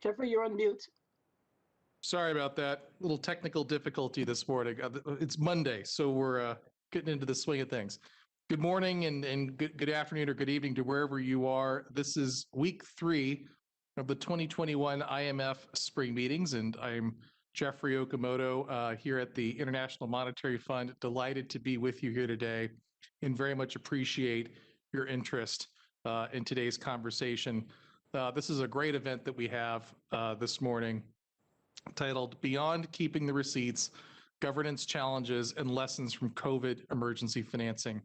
Jeffrey, you're on mute. Sorry about that. Little technical difficulty this morning. It's Monday, so we're getting into the swing of things. Good morning and good afternoon or good evening to wherever you are. This is week 3 of the 2021 IMF spring meetings, and I'm Jeffrey Okamoto here at the International Monetary Fund. Delighted to be with you here today and very much appreciate your interest in today's conversation. This is a great event that we have this morning, titled Beyond Keeping the Receipts, Governance Challenges and Lessons from COVID Emergency Financing.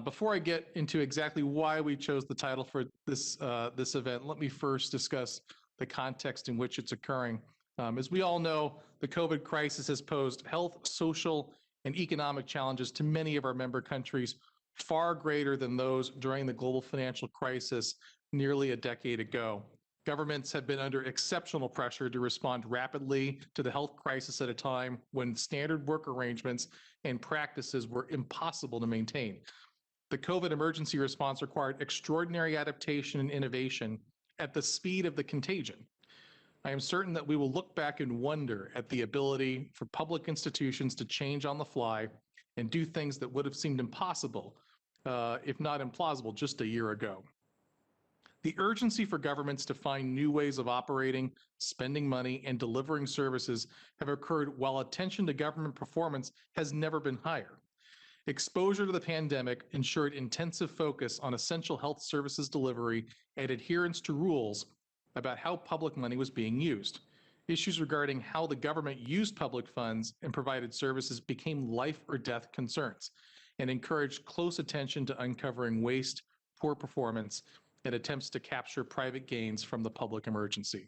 Before I get into exactly why we chose the title for this event, let me first discuss the context in which it's occurring. As we all know, the COVID crisis has posed health, social, and economic challenges to many of our member countries, far greater than those during the global financial crisis nearly a decade ago. Governments have been under exceptional pressure to respond rapidly to the health crisis at a time when standard work arrangements and practices were impossible to maintain. The COVID emergency response required extraordinary adaptation and innovation at the speed of the contagion. I am certain that we will look back and wonder at the ability for public institutions to change on the fly and do things that would have seemed impossible, if not implausible, just a year ago. The urgency for governments to find new ways of operating, spending money, and delivering services have occurred while attention to government performance has never been higher. Exposure to the pandemic ensured intensive focus on essential health services delivery and adherence to rules about how public money was being used. Issues regarding how the government used public funds and provided services became life or death concerns and encouraged close attention to uncovering waste, poor performance, and attempts to capture private gains from the public emergency.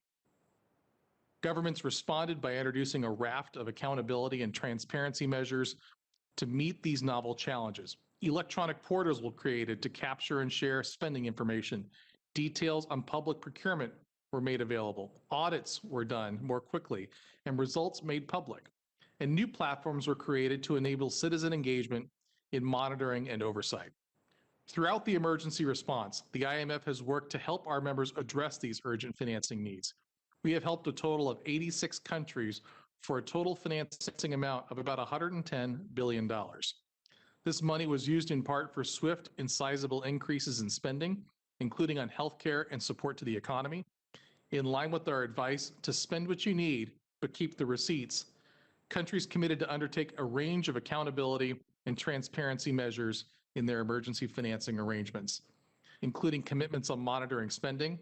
Governments responded by introducing a raft of accountability and transparency measures to meet these novel challenges. Electronic portals were created to capture and share spending information. Details on public procurement were made available. Audits were done more quickly and results made public. And new platforms were created to enable citizen engagement in monitoring and oversight. Throughout the emergency response, the IMF has worked to help our members address these urgent financing needs. We have helped a total of 86 countries for a total financing amount of about $110 billion. This money was used in part for swift and sizable increases in spending, including on healthcare and support to the economy. In line with our advice to spend what you need, but keep the receipts, countries committed to undertake a range of accountability and transparency measures in their emergency financing arrangements, including commitments on monitoring spending,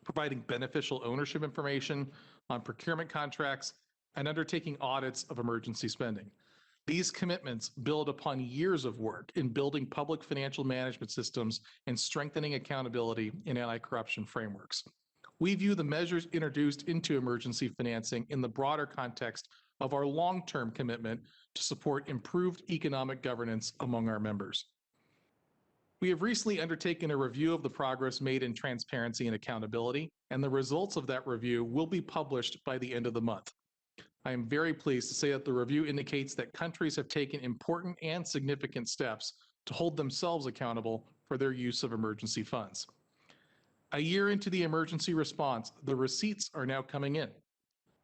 providing beneficial ownership information on procurement contracts, and undertaking audits of emergency spending. These commitments build upon years of work in building public financial management systems and strengthening accountability in anti-corruption frameworks. We view the measures introduced into emergency financing in the broader context of our long-term commitment to support improved economic governance among our members. We have recently undertaken a review of the progress made in transparency and accountability, and the results of that review will be published by the end of the month. I am very pleased to say that the review indicates that countries have taken important and significant steps to hold themselves accountable for their use of emergency funds. A year into the emergency response, the receipts are now coming in.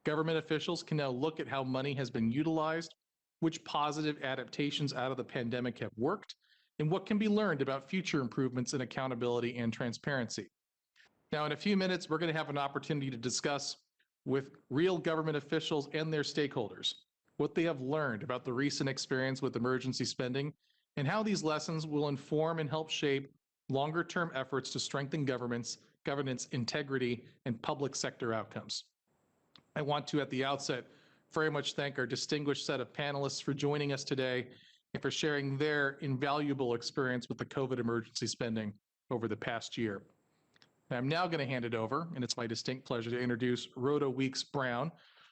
Government officials can now look at how money has been utilized, which positive adaptations out of the pandemic have worked, and what can be learned about future improvements in accountability and transparency. Now, in a few minutes, we're going to have an opportunity to discuss with real government officials and their stakeholders what they have learned about the recent experience with emergency spending and how these lessons will inform and help shape longer-term efforts to strengthen governance, integrity, and public sector outcomes. I want to, at the outset, very much thank our distinguished set of panelists for joining us today and for sharing their invaluable experience with the COVID emergency spending over the past year. And I'm now going to hand it over, and it's my distinct pleasure to introduce Rhoda Weeks-Brown.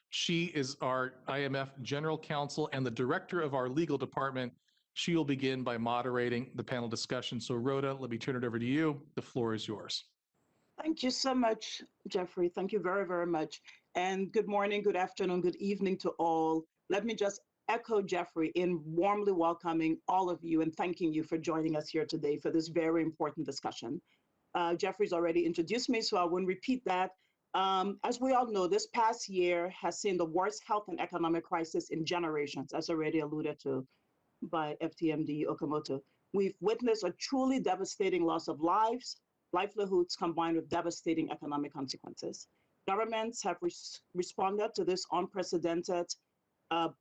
She is our IMF General Counsel and the Director of our Legal Department. She will begin by moderating the panel discussion. So Rhoda, let me turn it over to you. The floor is yours. Thank you so much, Jeffrey. Thank you very, very much. And good morning, good afternoon, good evening to all. Let me just echo Jeffrey in warmly welcoming all of you and thanking you for joining us here today for this very important discussion. Jeffrey's already introduced me, so I won't repeat that. As we all know, this past year has seen the worst health and economic crisis in generations, as already alluded to by FTMD Okamoto. We've witnessed a truly devastating loss of lives, livelihoods combined with devastating economic consequences. Governments have responded to this unprecedented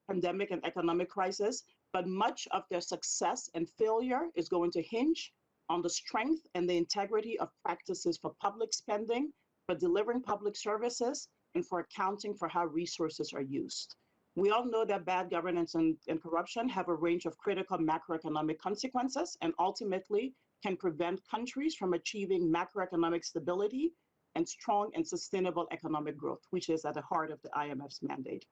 pandemic and economic crisis, but much of their success and failure is going to hinge on the strength and the integrity of practices for public spending, for delivering public services, and for accounting for how resources are used. We all know that bad governance and corruption have a range of critical macroeconomic consequences and ultimately can prevent countries from achieving macroeconomic stability and strong and sustainable economic growth, which is at the heart of the IMF's mandate.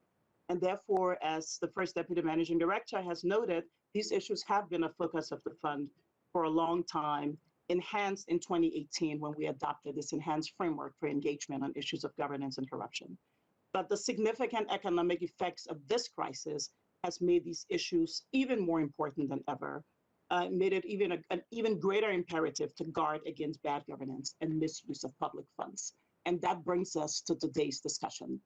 And therefore, as the first deputy managing director has noted, these issues have been a focus of the fund for a long time, enhanced in 2018 when we adopted this enhanced framework for engagement on issues of governance and corruption. But the significant economic effects of this crisis has made these issues even more important than ever, made it an even greater imperative to guard against bad governance and misuse of public funds. And that brings us to today's discussion.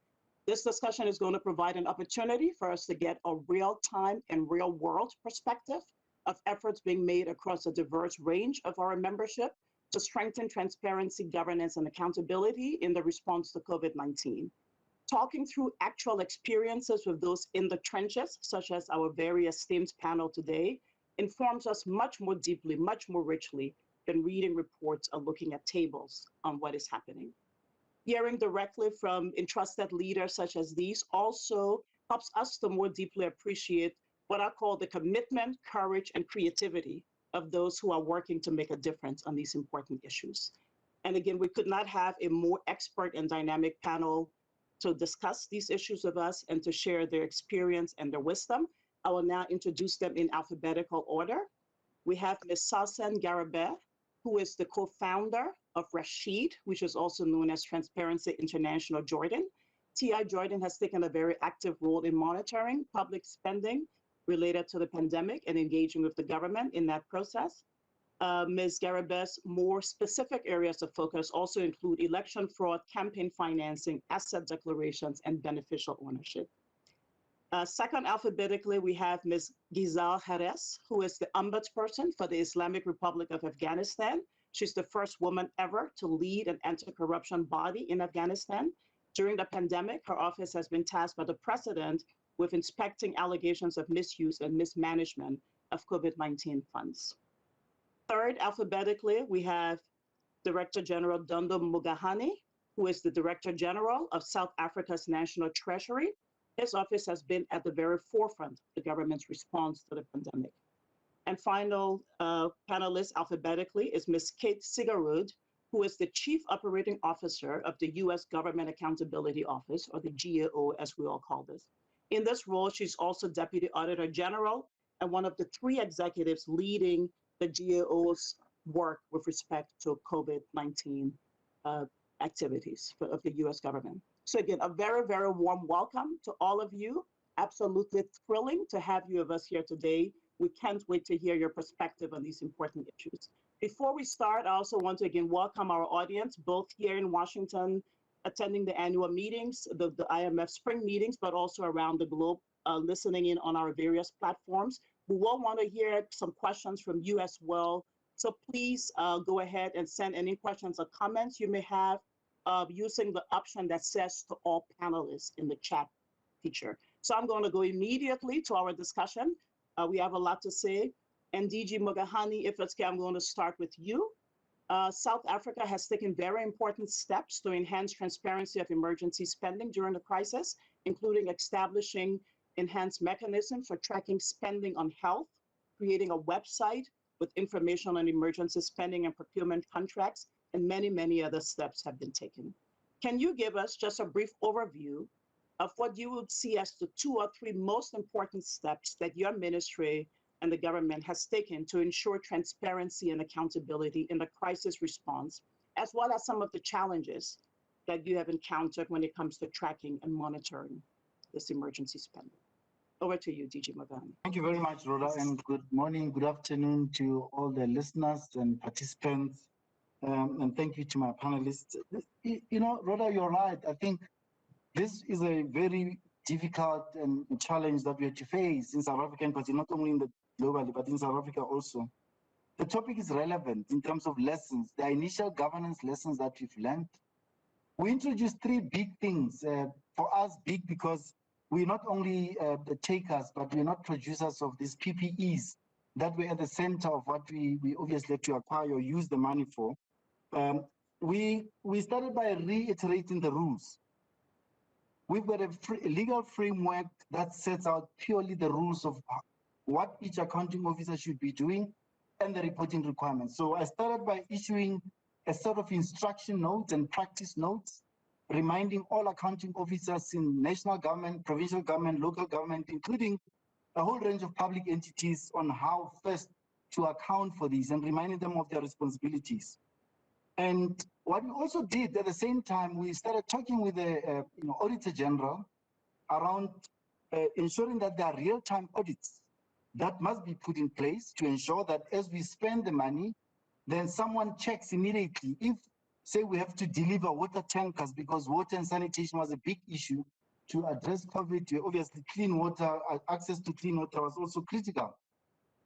This discussion is going to provide an opportunity for us to get a real-time and real-world perspective of efforts being made across a diverse range of our membership to strengthen transparency, governance, and accountability in the response to COVID-19. Talking through actual experiences with those in the trenches, such as our very esteemed panel today, informs us much more deeply, much more richly than reading reports or looking at tables on what is happening. Hearing directly from entrusted leaders such as these also helps us to more deeply appreciate what I call the commitment, courage, and creativity of those who are working to make a difference on these important issues. And again, we could not have a more expert and dynamic panel to discuss these issues with us and to share their experience and their wisdom. I will now introduce them in alphabetical order. We have Ms. Sausan Garabeh, who is the co-founder of Rashid, which is also known as Transparency International Jordan. TI Jordan has taken a very active role in monitoring public spending related to the pandemic and engaging with the government in that process. Ms. Garabeh's more specific areas of focus also include election fraud, campaign financing, asset declarations, and beneficial ownership. Second, alphabetically, we have Ms. Gizal Jerez, who is the ombudsperson for the Islamic Republic of Afghanistan. She's the first woman ever to lead an anti-corruption body in Afghanistan. During the pandemic, her office has been tasked by the president with inspecting allegations of misuse and mismanagement of COVID-19 funds. Third, alphabetically, we have Director General Dondo Mugahani, who is the Director General of South Africa's National Treasury. His office has been at the very forefront of the government's response to the pandemic. And final panelist alphabetically is Ms. Kate Sigarud, who is the Chief Operating Officer of the U.S. Government Accountability Office, or the GAO, as we all call this. In this role, she's also Deputy Auditor General and one of the 3 executives leading the GAO's work with respect to COVID-19 activities of the US government. So again, a very, very warm welcome to all of you. Absolutely thrilling to have you with us here today. We can't wait to hear your perspective on these important issues. Before we start, I also want to again welcome our audience, both here in Washington, attending the annual meetings, the IMF spring meetings, but also around the globe, listening in on our various platforms. We will want to hear some questions from you as well. So please go ahead and send any questions or comments you may have using the option that says to all panelists in the chat feature. So I'm going to go immediately to our discussion. We have a lot to say. And DG Mugahani, if it's okay, I'm going to start with you. South Africa has taken very important steps to enhance transparency of emergency spending during the crisis, including establishing enhanced mechanisms for tracking spending on health, creating a website with information on emergency spending and procurement contracts, and many, many other steps have been taken. Can you give us just a brief overview of what you would see as the 2 or 3 most important steps that your ministry and the government has taken to ensure transparency and accountability in the crisis response, as well as some of the challenges that you have encountered when it comes to tracking and monitoring this emergency spending? Over to you, DG Mugahani. Thank you very much, Rhoda, and good morning, good afternoon to all the listeners and participants and thank you to my panelists. You know, Rhoda, you're right. I think this is a very difficult and challenge that we have to face in South Africa, but not only in the globally, but in South Africa also. The topic is relevant in terms of lessons, the initial governance lessons that we've learned. We introduced three big things. For us, big because we're not only the takers, but we're not producers of these PPEs that were at the center of what we obviously had to acquire or use the money for. We started by reiterating the rules. We've got a legal framework that sets out purely the rules of what each accounting officer should be doing and the reporting requirements. So I started by issuing a sort of instruction notes and practice notes, reminding all accounting officers in national government, provincial government, local government, including a whole range of public entities on how first to account for these and reminding them of their responsibilities. And what we also did at the same time, we started talking with the Auditor General around ensuring that there are real-time audits that must be put in place to ensure that as we spend the money, then someone checks immediately. If, say, we have to deliver water tankers because water and sanitation was a big issue to address COVID, obviously clean water, access to clean water was also critical.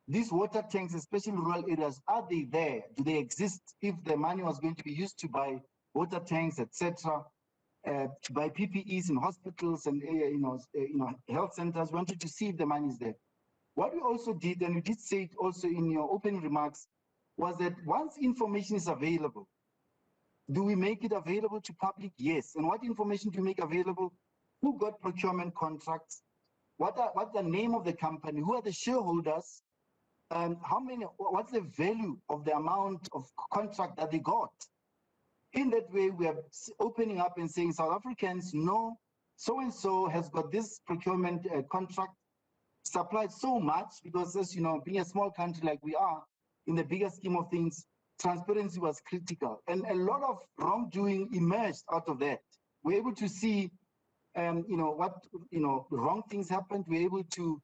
These water tanks, especially in rural areas, are they there? Do they exist? If the money was going to be used to buy water tanks, etc., to buy PPEs in hospitals and health centers, we wanted to see if the money is there. What we also did, and you did say it also in your opening remarks, was that once information is available, do we make it available to public? Yes. And what information do you make available? Who got procurement contracts? What's the name of the company? Who are the shareholders? What's the value of the amount of contract that they got? In that way, we are opening up and saying South Africans know so-and-so has got this procurement contract supplied so much, because as you know, being a small country like we are, in the bigger scheme of things, transparency was critical. And a lot of wrongdoing emerged out of that. We're able to see wrong things happened. We're able to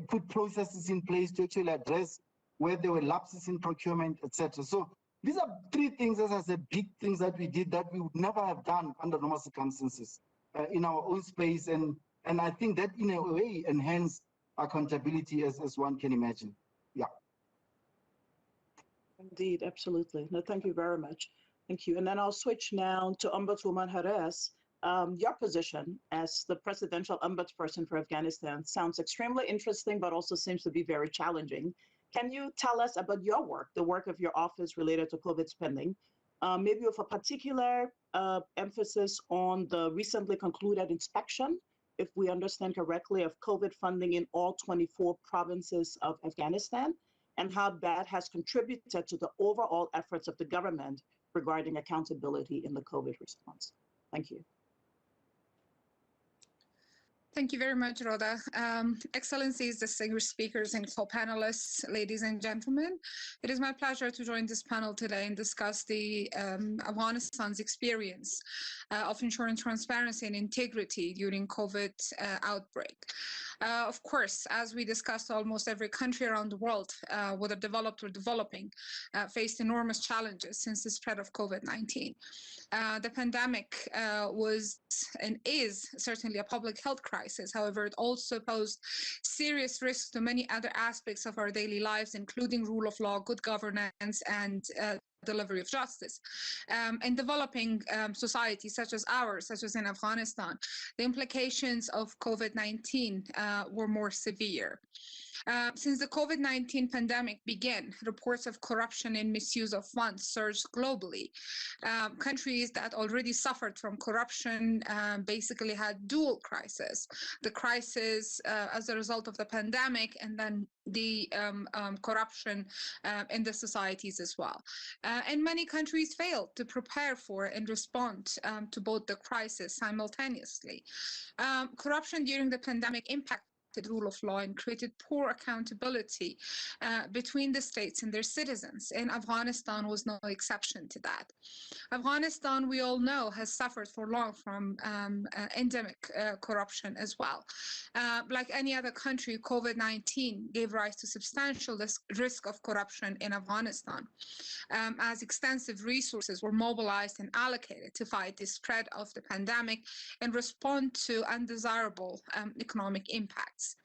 put processes in place to actually address where there were lapses in procurement, etc. So these are three things, as I said, big things that we did that we would never have done under normal circumstances in our own space. And I think that in a way enhanced accountability as one can imagine. Yeah. Indeed, absolutely. No, thank you very much. Thank you. And then I'll switch now to Ombudswoman Harris. Your position as the presidential ombudsperson for Afghanistan sounds extremely interesting, but also seems to be very challenging. Can you tell us about your work, the work of your office related to COVID spending, maybe with a particular emphasis on the recently concluded inspection, if we understand correctly, of COVID funding in all 24 provinces of Afghanistan, and how that has contributed to the overall efforts of the government regarding accountability in the COVID response? Thank you. Thank you very much, Rhoda. Excellencies, distinguished speakers and co-panelists, ladies and gentlemen, it is my pleasure to join this panel today and discuss the Afghanistan's experience of ensuring transparency and integrity during COVID outbreak. Of course, as we discussed, almost every country around the world, whether developed or developing, faced enormous challenges since the spread of COVID-19. The pandemic was and is certainly a public health crisis. However, it also posed serious risks to many other aspects of our daily lives, including rule of law, good governance, and delivery of justice. In developing societies such as ours, such as in Afghanistan, the implications of COVID-19 were more severe. Since the COVID-19 pandemic began, reports of corruption and misuse of funds surged globally. Countries that already suffered from corruption basically had dual crisis. The crisis as a result of the pandemic, and then the corruption in the societies as well. And many countries failed to prepare for and respond to both the crisis simultaneously. Corruption during the pandemic impacted rule of law and created poor accountability between the states and their citizens. And Afghanistan was no exception to that. Afghanistan, we all know, has suffered for long from endemic corruption as well. Like any other country, COVID-19 gave rise to substantial risk of corruption in Afghanistan, as extensive resources were mobilized and allocated to fight the spread of the pandemic and respond to undesirable economic impacts.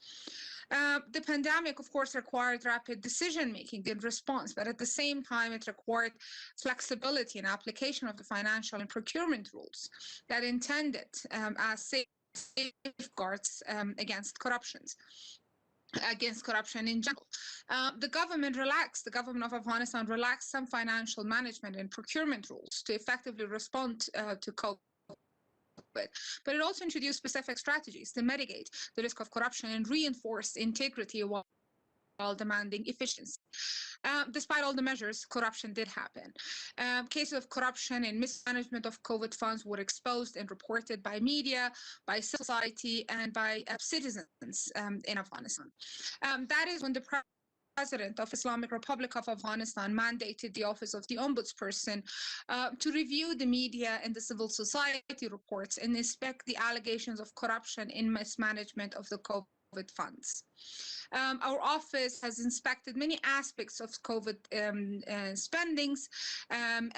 The pandemic, of course, required rapid decision-making in response, but at the same time, it required flexibility in application of the financial and procurement rules that intended as safeguards against corruption in general. The government of Afghanistan relaxed some financial management and procurement rules to effectively respond to COVID. But it also introduced specific strategies to mitigate the risk of corruption and reinforce integrity while demanding efficiency. Despite all the measures, corruption did happen. Cases of corruption and mismanagement of COVID funds were exposed and reported by media, by civil society, and by citizens in Afghanistan. That is when the President of Islamic Republic of Afghanistan mandated the Office of the Ombudsperson to review the media and the civil society reports and inspect the allegations of corruption in mismanagement of the COVID funds. Our office has inspected many aspects of COVID spendings, and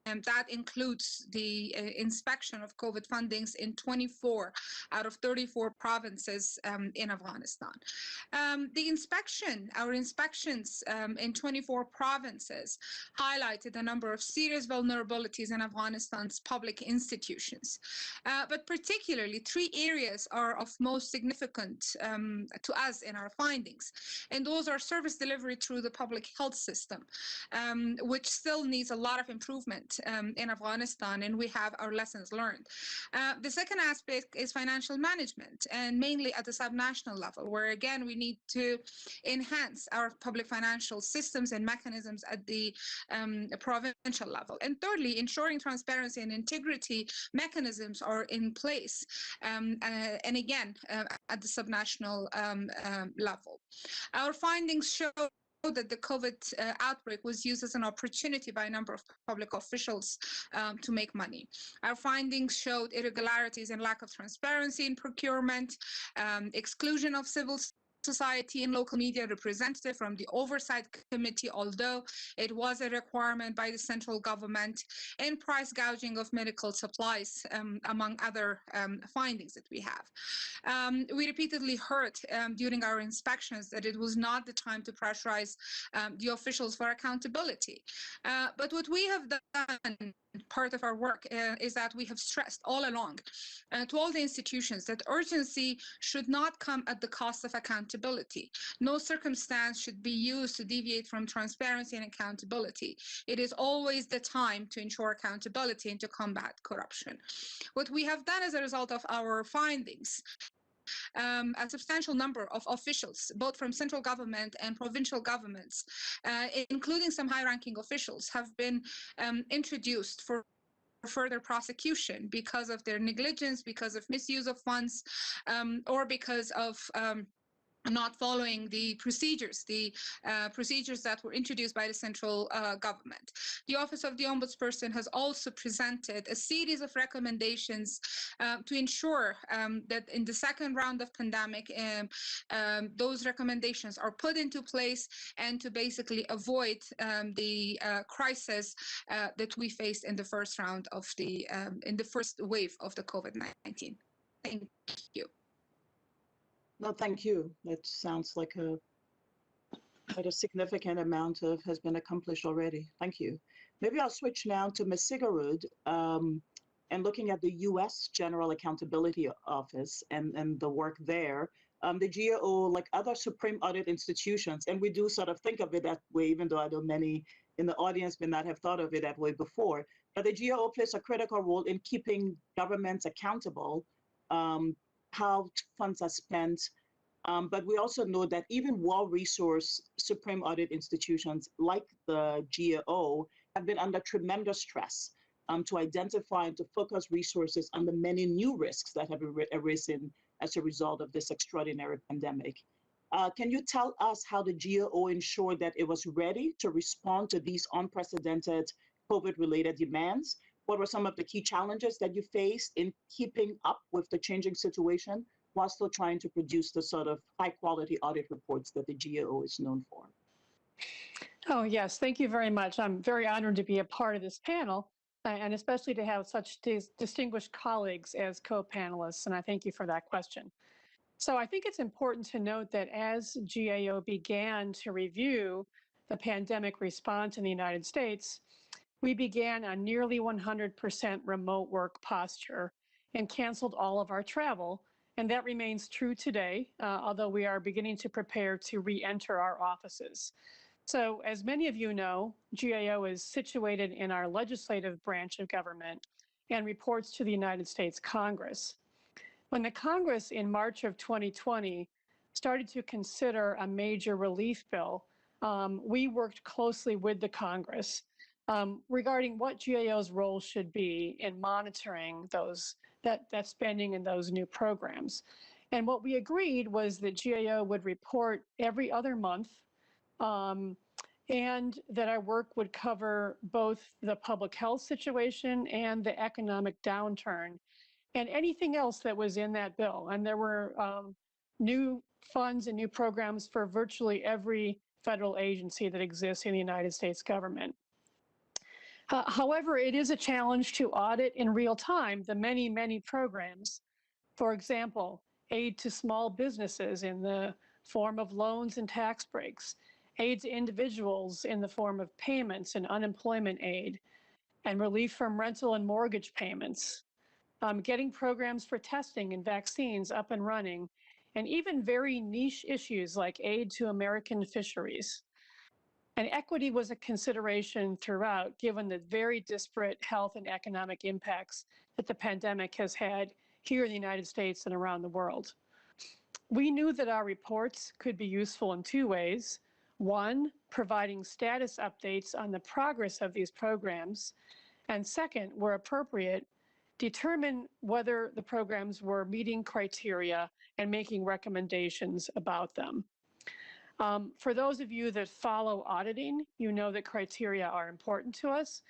that includes the inspection of COVID fundings in 24 out of 34 provinces in Afghanistan. Our inspections in 24 provinces highlighted a number of serious vulnerabilities in Afghanistan's public institutions, but particularly 3 areas are of most significant to us in our findings. And those are service delivery through the public health system, which still needs a lot of improvement in Afghanistan, and we have our lessons learned. The second aspect is financial management, and mainly at the subnational level, where again, we need to enhance our public financial systems and mechanisms at the provincial level. And thirdly, ensuring transparency and integrity mechanisms are in place, and again, at the subnational level. Our findings show that the COVID outbreak was used as an opportunity by a number of public officials to make money. Our findings showed irregularities and lack of transparency in procurement, exclusion of civil society and local media representative from the oversight committee, although it was a requirement by the central government, and price gouging of medical supplies, among other findings that we have. We repeatedly heard during our inspections that it was not the time to pressurize the officials for accountability. But what we have done, part of our work, is that we have stressed all along to all the institutions that urgency should not come at the cost of accountability. No circumstance should be used to deviate from transparency and accountability. It is always the time to ensure accountability and to combat corruption. What we have done as a result of our findings, a substantial number of officials, both from central government and provincial governments, including some high-ranking officials, have been introduced for further prosecution because of their negligence, because of misuse of funds, or because of not following the procedures that were introduced by the central government. The Office of the Ombudsperson has also presented a series of recommendations to ensure that in the second round of pandemic, those recommendations are put into place and to basically avoid the crisis that we faced in the first round of in the first wave of the COVID-19. Thank you. No, thank you. That sounds like quite a significant amount has been accomplished already. Thank you. Maybe I'll switch now to Ms. Sigarud, and looking at the U.S. General Accountability Office and the work there. The GAO, like other Supreme Audit institutions, and we do sort of think of it that way, even though I know many in the audience may not have thought of it that way before, but the GAO plays a critical role in keeping governments accountable, how funds are spent. But we also know that even well-resourced Supreme Audit institutions like the GAO have been under tremendous stress to identify and to focus resources on the many new risks that have arisen as a result of this extraordinary pandemic. Can you tell us how the GAO ensured that it was ready to respond to these unprecedented COVID-related demands? What were some of the key challenges that you faced in keeping up with the changing situation while still trying to produce the sort of high-quality audit reports that the GAO is known for? Oh, yes. Thank you very much. I'm very honored to be a part of this panel, and especially to have such distinguished colleagues as co-panelists, and I thank you for that question. So I think it's important to note that as GAO began to review the pandemic response in the United States, we began a nearly 100% remote work posture and canceled all of our travel. And that remains true today, although we are beginning to prepare to re-enter our offices. So as many of you know, GAO is situated in our legislative branch of government and reports to the United States Congress. When the Congress in March of 2020 started to consider a major relief bill, we worked closely with the Congress regarding what GAO's role should be in monitoring that spending in those new programs. And what we agreed was that GAO would report every other month, and that our work would cover both the public health situation and the economic downturn and anything else that was in that bill. And there were new funds and new programs for virtually every federal agency that exists in the United States government. However, it is a challenge to audit in real time the many, many programs. For example, aid to small businesses in the form of loans and tax breaks, aid to individuals in the form of payments and unemployment aid, and relief from rental and mortgage payments, getting programs for testing and vaccines up and running, and even very niche issues like aid to American fisheries. And equity was a consideration throughout, given the very disparate health and economic impacts that the pandemic has had here in the United States and around the world. We knew that our reports could be useful in two ways. One, providing status updates on the progress of these programs, and second, where appropriate, determine whether the programs were meeting criteria and making recommendations about them. For those of you that follow auditing, you know that criteria are important to us.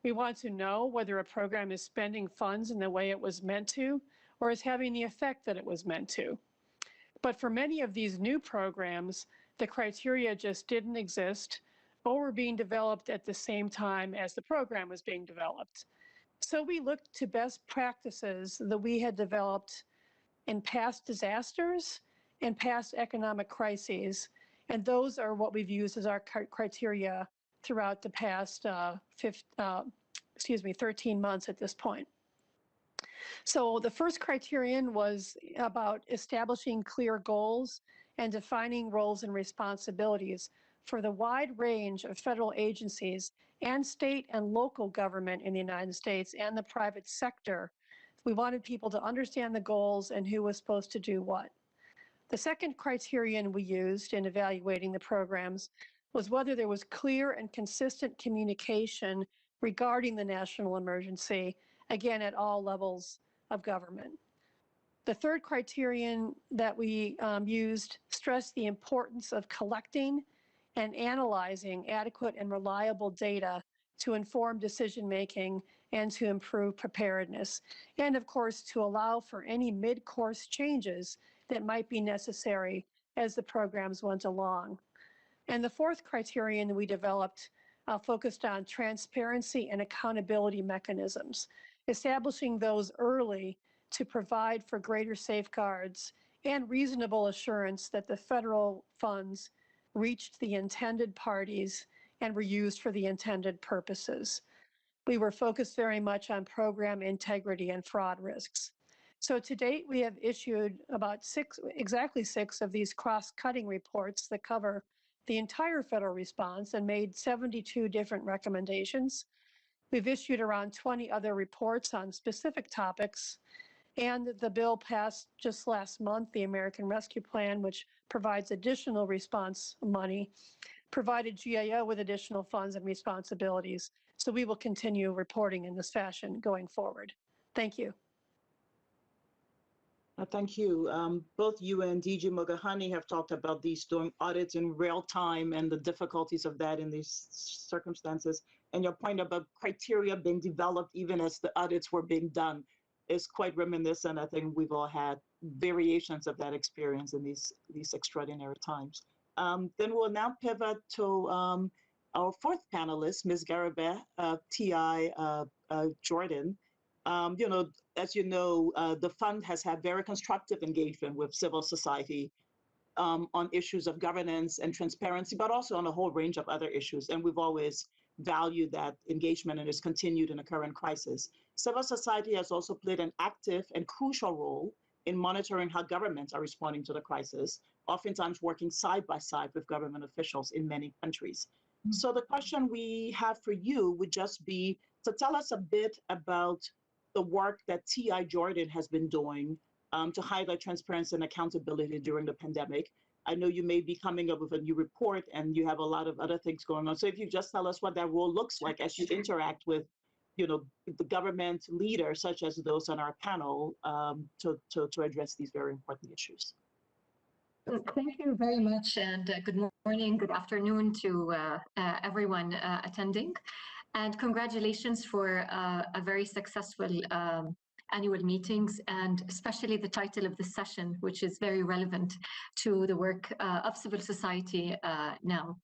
We want to know whether a program is spending funds in the way it was meant to, or is having the effect that it was meant to. But for many of these new programs, the criteria just didn't exist or were being developed at the same time as the program was being developed. So we looked to best practices that we had developed in past disasters and past economic crises. And those are what we've used as our criteria throughout the past 13 months at this point. So the first criterion was about establishing clear goals and defining roles and responsibilities for the wide range of federal agencies and state and local government in the United States and the private sector. We wanted people to understand the goals and who was supposed to do what. The second criterion we used in evaluating the programs was whether there was clear and consistent communication regarding the national emergency, again, at all levels of government. The third criterion that we used stressed the importance of collecting and analyzing adequate and reliable data to inform decision-making and to improve preparedness, and of course, to allow for any mid-course changes that might be necessary as the programs went along. And the fourth criterion we developed focused on transparency and accountability mechanisms, establishing those early to provide for greater safeguards and reasonable assurance that the federal funds reached the intended parties and were used for the intended purposes. We were focused very much on program integrity and fraud risks. So to date, we have issued about exactly six of these cross-cutting reports that cover the entire federal response and made 72 different recommendations. We've issued around 20 other reports on specific topics, and the bill passed just last month, the American Rescue Plan, which provides additional response money, provided GAO with additional funds and responsibilities. So we will continue reporting in this fashion going forward. Thank you. Thank you. Both you and DG Mogahani have talked about these doing audits in real time and the difficulties of that in these circumstances. And your point about criteria being developed even as the audits were being done is quite reminiscent. I think we've all had variations of that experience in these extraordinary times. Then we'll now pivot to our fourth panelist, Ms. Garibay, TI Jordan. As you know, the fund has had very constructive engagement with civil society on issues of governance and transparency, but also on a whole range of other issues. And we've always valued that engagement and is continued in the current crisis. Civil society has also played an active and crucial role in monitoring how governments are responding to the crisis, oftentimes working side by side with government officials in many countries. So the question we have for you would just be to tell us a bit about the work that TI Jordan has been doing to highlight transparency and accountability during the pandemic. I know you may be coming up with a new report and you have a lot of other things going on. So if you just tell us what that role looks like as you interact with, the government leaders, such as those on our panel, to address these very important issues. Thank you very much, and good morning, good afternoon to everyone attending. And congratulations for a very successful annual meetings, and especially the title of this session, which is very relevant to the work of civil society now.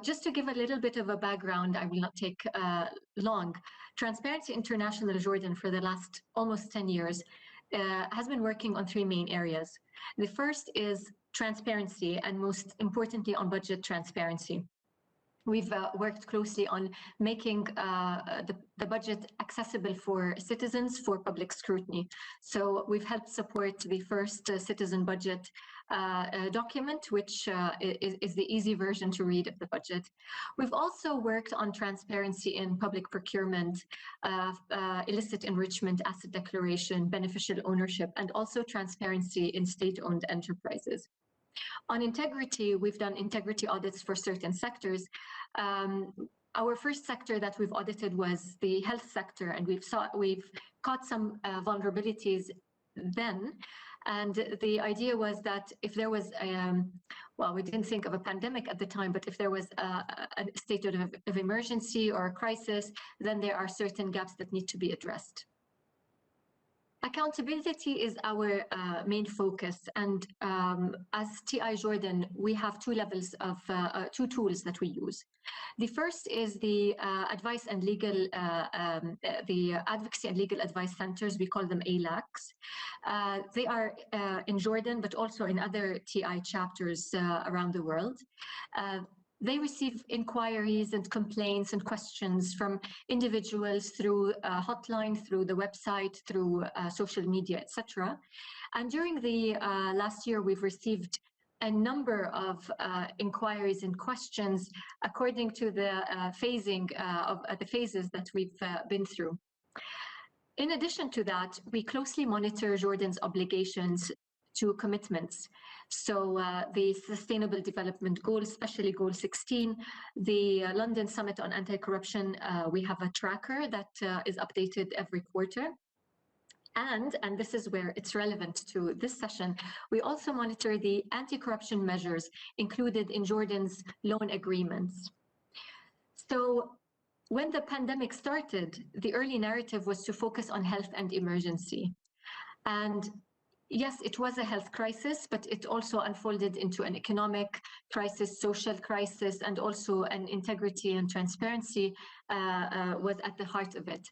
Just to give a little bit of a background, I will not take long. Transparency International Jordan for the last almost 10 years has been working on three main areas. The first is transparency, and most importantly on budget transparency. We've worked closely on making the budget accessible for citizens for public scrutiny. So we've helped support the first citizen budget document, which is the easy version to read of the budget. We've also worked on transparency in public procurement, illicit enrichment, asset declaration, beneficial ownership, and also transparency in state-owned enterprises. On integrity, we've done integrity audits for certain sectors. Our first sector that we've audited was the health sector, and we've caught some vulnerabilities then. And the idea was that if there was, well, we didn't think of a pandemic at the time, but if there was a state of emergency or a crisis, then there are certain gaps that need to be addressed. Accountability is our main focus, and as TI Jordan, we have two levels of two tools that we use. The first is the advice and legal, the advocacy and legal advice centers. We call them ALACs. They are in Jordan, but also in other TI chapters around the world. They receive inquiries and complaints and questions from individuals through a hotline, through the website, through social media, etc. And during the last year, we've received a number of inquiries and questions according to the phasing of the phases that we've been through. In addition to that, we closely monitor Jordan's obligations to commitments. So the Sustainable Development Goals, especially Goal 16, the London Summit on Anti-Corruption, we have a tracker that is updated every quarter. And this is where it's relevant to this session, we also monitor the anti-corruption measures included in Jordan's loan agreements. So when the pandemic started, the early narrative was to focus on health and emergency. And yes, it was a health crisis, but it also unfolded into an economic crisis, social crisis, and also an integrity and transparency was at the heart of it.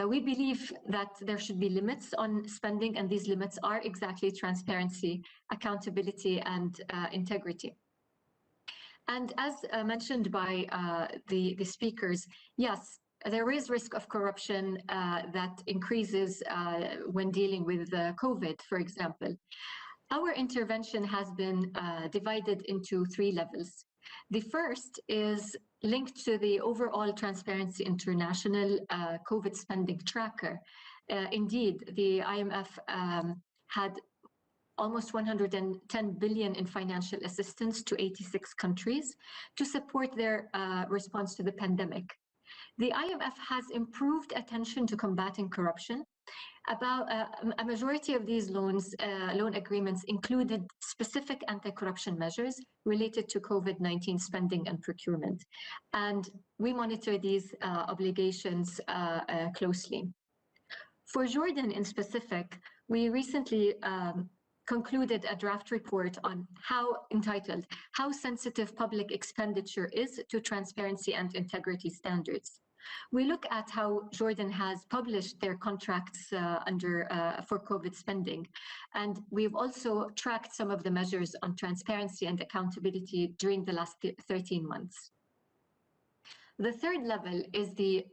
We believe that there should be limits on spending, and these limits are exactly transparency, accountability, and integrity. And as mentioned by the speakers, yes, there is risk of corruption that increases when dealing with COVID, for example. Our intervention has been divided into three levels. The first is linked to the overall Transparency International COVID spending tracker. Indeed, the IMF had almost 110 billion in financial assistance to 86 countries to support their response to the pandemic. The IMF has improved attention to combating corruption About a majority of these loan agreements included specific anti-corruption measures related to COVID-19 spending and procurement. And we monitor these obligations closely. For Jordan in specific, we recently concluded a draft report on entitled How Sensitive Public Expenditure is to Transparency and Integrity Standards. We look at how Jordan has published their contracts for COVID spending, and we've also tracked some of the measures on transparency and accountability during the last 13 months. The third level is the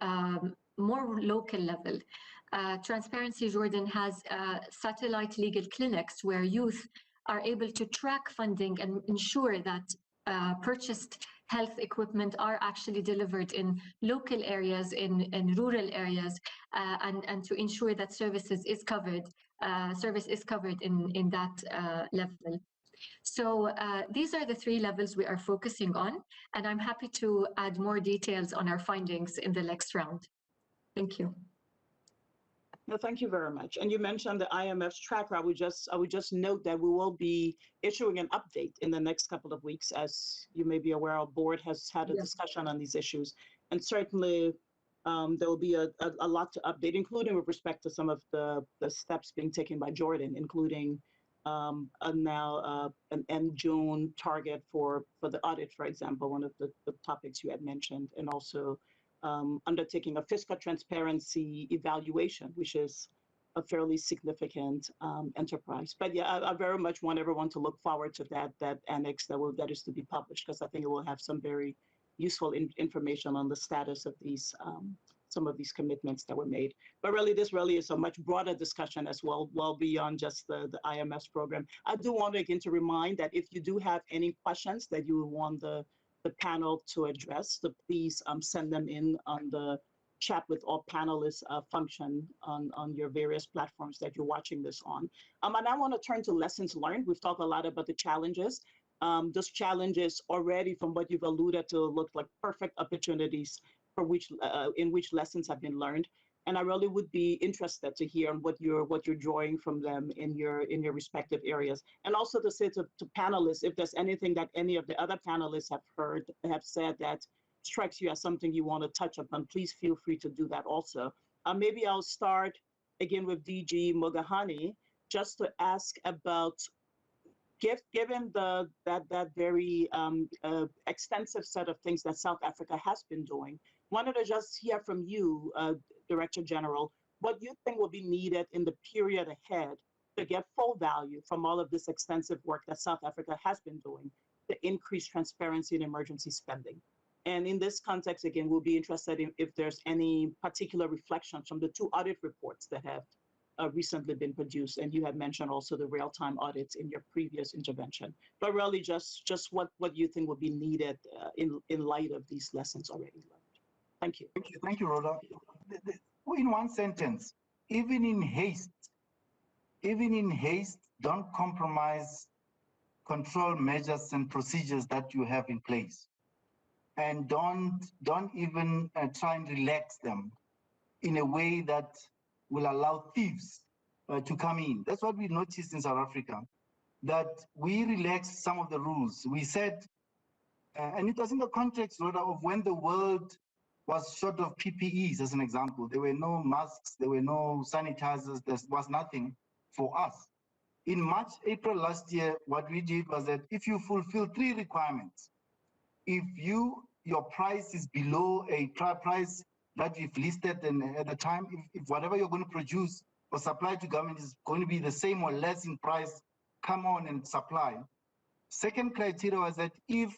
more local level. Transparency Jordan has satellite legal clinics where youth are able to track funding and ensure that purchased health equipment are actually delivered in local areas, in rural areas, and to ensure that service is covered in that level. So these are the three levels we are focusing on, and I'm happy to add more details on our findings in the next round. Thank you. No, thank you very much. And you mentioned the IMF's tracker. I would just note that we will be issuing an update in the next couple of weeks. As you may be aware, our board has had a discussion on these issues. And certainly there will be a lot to update, including with respect to some of the steps being taken by Jordan, including now an end June target for the audit, for example, one of the topics you had mentioned, and also undertaking a fiscal transparency evaluation, which is a fairly significant enterprise. But yeah, I very much want everyone to look forward to that annex that is to be published, because I think it will have some very useful information on the status of these some of these commitments that were made. But really, this really is a much broader discussion as well beyond just the IMF's program. I do want again to remind that if you do have any questions that you want the panel to address, so please send them in on the chat with all panelists function on your various platforms that you're watching this on. And I want to turn to lessons learned. We've talked a lot about the challenges. Those challenges already, from what you've alluded to, look like perfect opportunities for in which lessons have been learned. And I really would be interested to hear what you're drawing from them in your respective areas. And also to say to panelists, if there's anything that any of the other panelists have said that strikes you as something you want to touch upon, please feel free to do that also. Maybe I'll start again with DG Mogahani, just to ask about, given that very extensive set of things that South Africa has been doing, wanted to just hear from you, Director General, what you think will be needed in the period ahead to get full value from all of this extensive work that South Africa has been doing to increase transparency in emergency spending. And in this context, again, we'll be interested in if there's any particular reflections from the 2 audit reports that have recently been produced. And you had mentioned also the real-time audits in your previous intervention. But really just what you think will be needed in light of these lessons already learned. Thank you. Thank you, Rhoda. In one sentence, even in haste, don't compromise control measures and procedures that you have in place. And don't even try and relax them in a way that will allow thieves to come in. That's what we noticed in South Africa, that we relaxed some of the rules. We said, and it was in the context, Rhoda, of when the world was short of PPEs, as an example. There were no masks, there were no sanitizers, there was nothing for us. In March, April last year, what we did was that if you fulfill 3 requirements, if your price is below a price that we've listed, and at the time, if whatever you're going to produce or supply to government is going to be the same or less in price, come on and supply. Second criteria was that if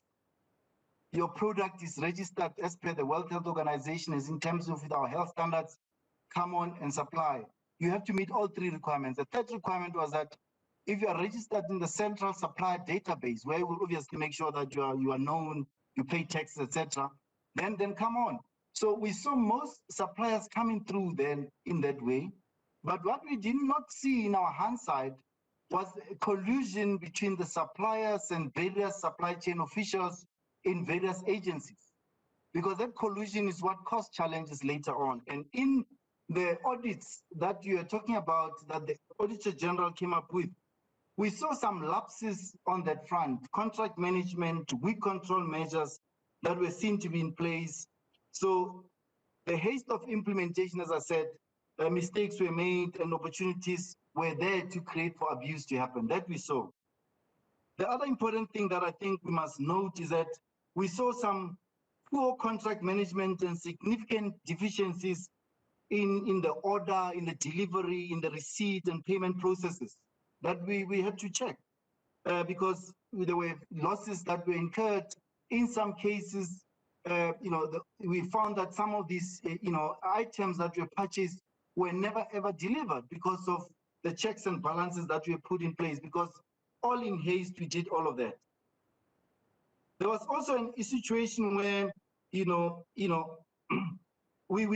your product is registered as per the World Health Organization, as in terms of our health standards, come on and supply. You have to meet all 3 requirements. The third requirement was that if you are registered in the central supply database, where we will obviously make sure that you are known, you pay taxes, etc., then come on. So we saw most suppliers coming through then in that way. But what we did not see in our hindsight was a collusion between the suppliers and various supply chain officials in various agencies, because that collusion is what caused challenges later on. And in the audits that you are talking about, that the Auditor General came up with, we saw some lapses on that front. Contract management, weak control measures that were seen to be in place. So the haste of implementation, as I said, mistakes were made and opportunities were there to create for abuse to happen. That we saw. The other important thing that I think we must note is that we saw some poor contract management and significant deficiencies in the order, in the delivery, in the receipt and payment processes that we had to check because there were losses that were incurred. In some cases, we found that some of these, items that were purchased were never ever delivered because of the checks and balances that were put in place, because all in haste, we did all of that. There was also a situation where, we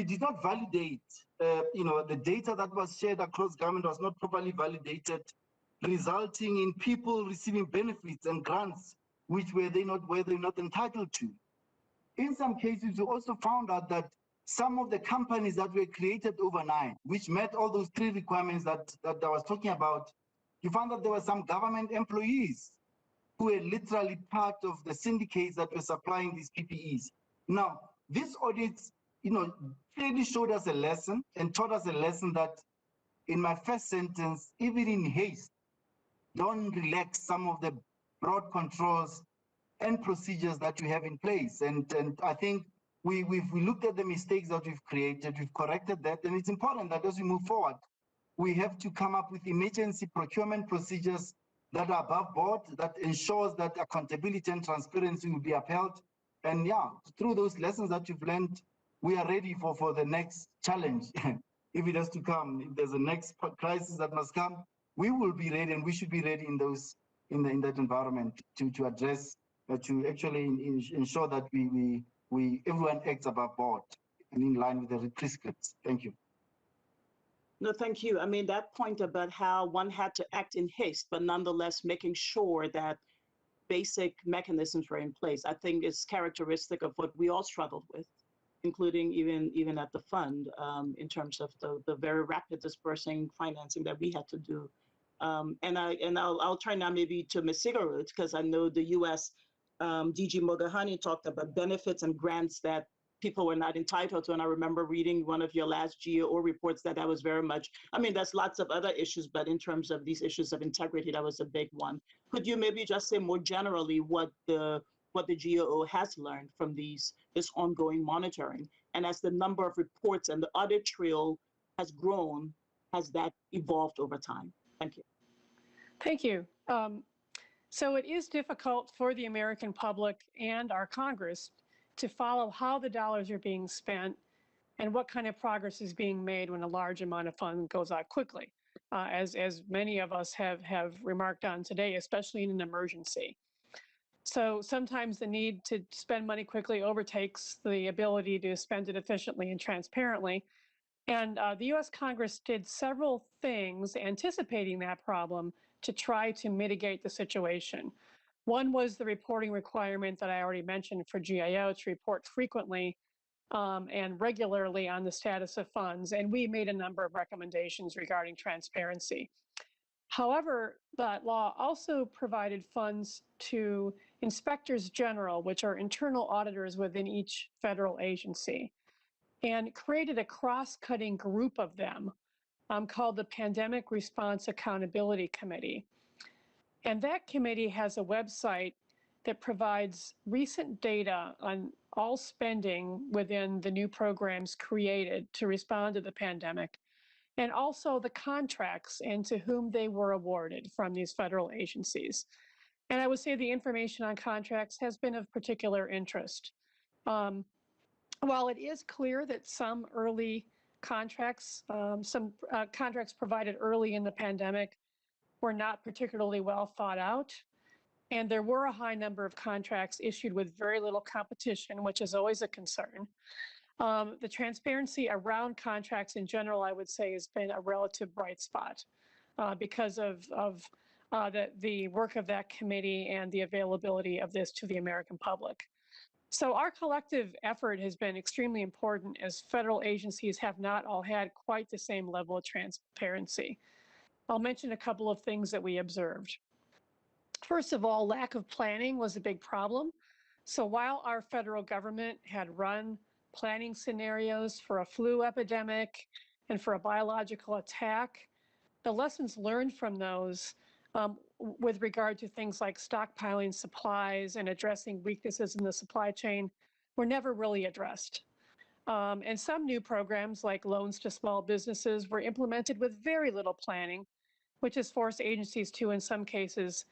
did not validate, the data that was shared across government was not properly validated, resulting in people receiving benefits and grants, which were they not entitled to. In some cases, we also found out that some of the companies that were created overnight, which met all those 3 requirements that I was talking about, you found that there were some government employees who were literally part of the syndicates that were supplying these PPEs. Now, this audit, clearly showed us a lesson and taught us a lesson that, in my first sentence, even in haste, don't relax some of the broad controls and procedures that you have in place. And I think we looked at the mistakes that we've created, we've corrected that, and it's important that as we move forward, we have to come up with emergency procurement procedures that are above board, that ensures that accountability and transparency will be upheld. And yeah, through those lessons that you've learned, we are ready for the next challenge. If it has to come, if there's a next crisis that must come, we will be ready, and we should be ready in that environment to address, to actually ensure that everyone acts above board and in line with the prescripts. Thank you. No, thank you. I mean, that point about how one had to act in haste, but nonetheless making sure that basic mechanisms were in place, I think is characteristic of what we all struggled with, including even at the fund, in terms of the very rapid dispersing financing that we had to do. And I'll turn now maybe to Ms. Sigarut, because I know the U.S. DG Mogahani talked about benefits and grants that people were not entitled to. And I remember reading one of your last GAO reports that was very much, I mean, there's lots of other issues, but in terms of these issues of integrity, that was a big one. Could you maybe just say more generally what the GAO has learned from this ongoing monitoring? And as the number of reports and the audit trail has grown, has that evolved over time? Thank you. Thank you. So it is difficult for the American public and our Congress to follow how the dollars are being spent and what kind of progress is being made when a large amount of funds goes out quickly, as many of us have remarked on today, especially in an emergency. So sometimes the need to spend money quickly overtakes the ability to spend it efficiently and transparently. And the U.S. Congress did several things anticipating that problem to try to mitigate the situation. One was the reporting requirement that I already mentioned for GAO to report frequently and regularly on the status of funds. And we made a number of recommendations regarding transparency. However, that law also provided funds to inspectors general, which are internal auditors within each federal agency, and created a cross-cutting group of them called the Pandemic Response Accountability Committee. And that committee has a website that provides recent data on all spending within the new programs created to respond to the pandemic, and also the contracts and to whom they were awarded from these federal agencies. And I would say the information on contracts has been of particular interest. While it is clear that some early contracts, contracts provided early in the pandemic were not particularly well thought out, and there were a high number of contracts issued with very little competition, which is always a concern. The transparency around contracts in general, I would say, has been a relative bright spot because of the work of that committee and the availability of this to the American public. So our collective effort has been extremely important as federal agencies have not all had quite the same level of transparency. I'll mention a couple of things that we observed. First of all, lack of planning was a big problem. So while our federal government had run planning scenarios for a flu epidemic and for a biological attack, the lessons learned from those with regard to things like stockpiling supplies and addressing weaknesses in the supply chain were never really addressed. And some new programs like loans to small businesses were implemented with very little planning, which has forced agencies to, in some cases,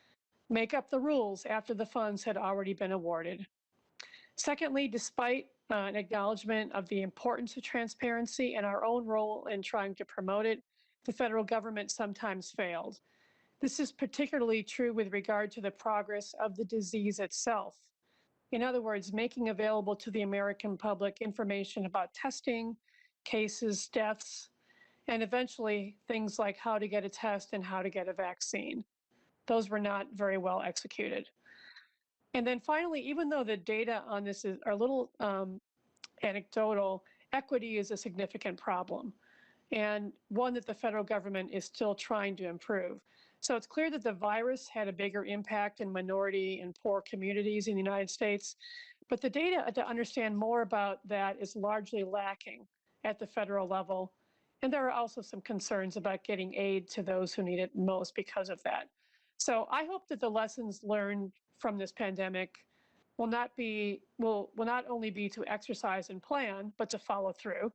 make up the rules after the funds had already been awarded. Secondly, despite an acknowledgement of the importance of transparency and our own role in trying to promote it, the federal government sometimes failed. This is particularly true with regard to the progress of the disease itself. In other words, making available to the American public information about testing, cases, deaths, and eventually things like how to get a test and how to get a vaccine. Those were not very well executed. And then finally, even though the data on this are a little anecdotal, equity is a significant problem, and one that the federal government is still trying to improve. So it's clear that the virus had a bigger impact in minority and poor communities in the United States, but the data to understand more about that is largely lacking at the federal level. And there are also some concerns about getting aid to those who need it most because of that. So I hope that the lessons learned from this pandemic will not only be to exercise and plan, but to follow through,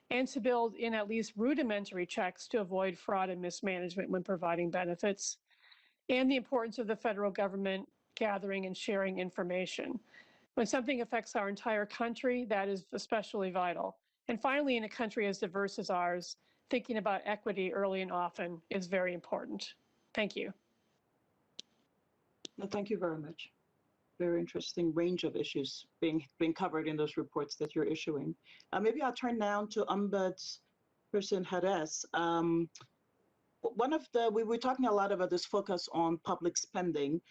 and to build in at least rudimentary checks to avoid fraud and mismanagement when providing benefits, and the importance of the federal government gathering and sharing information. When something affects our entire country, that is especially vital. And finally, in a country as diverse as ours, thinking about equity early and often is very important. Thank you. No, thank you very much. Very interesting range of issues being covered in those reports that you're issuing. Maybe I'll turn now to Ombudsperson Jerez. We were talking a lot about this focus on public spending.